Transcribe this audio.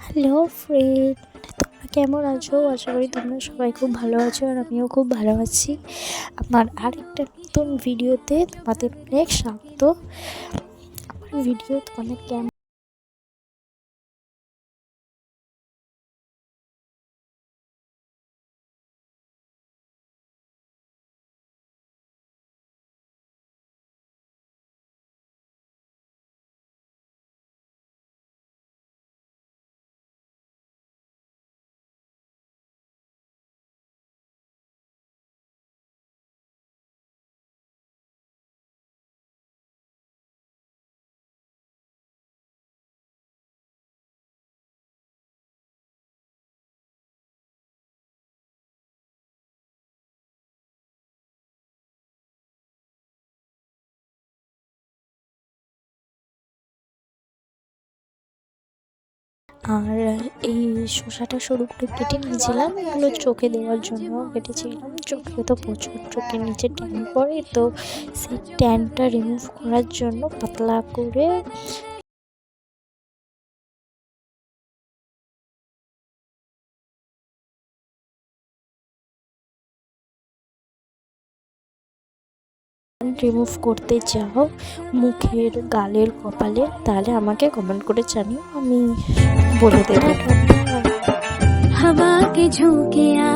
Hello friend, তোমরা কেমন আছো? আশা করি তোমরা সবাই খুব ভালো আছো, আর আমিও খুব ভালো আছি। আমার আরেকটা নতুন ভিডিওতে তোমাদের অনেক স্বাগত। আমার ভিডিও তোমাদের কেমন আর এই শসাটা সরু করে কেটে নিয়েছিলাম, এগুলো চোখে দেওয়ার জন্য কেটেছিলাম। চোখে তো প্রচুর চোখের নিচে ট্যান পড়ে, তো সেই ট্যানটা রিমুভ করার জন্য পাতলা করে রিমুভ করতে চাও মুখের, গালের, কপালে, তাহলে আমাকে কমেন্ট করে জানিও, আমি বলে দেবো। हवा के झोंके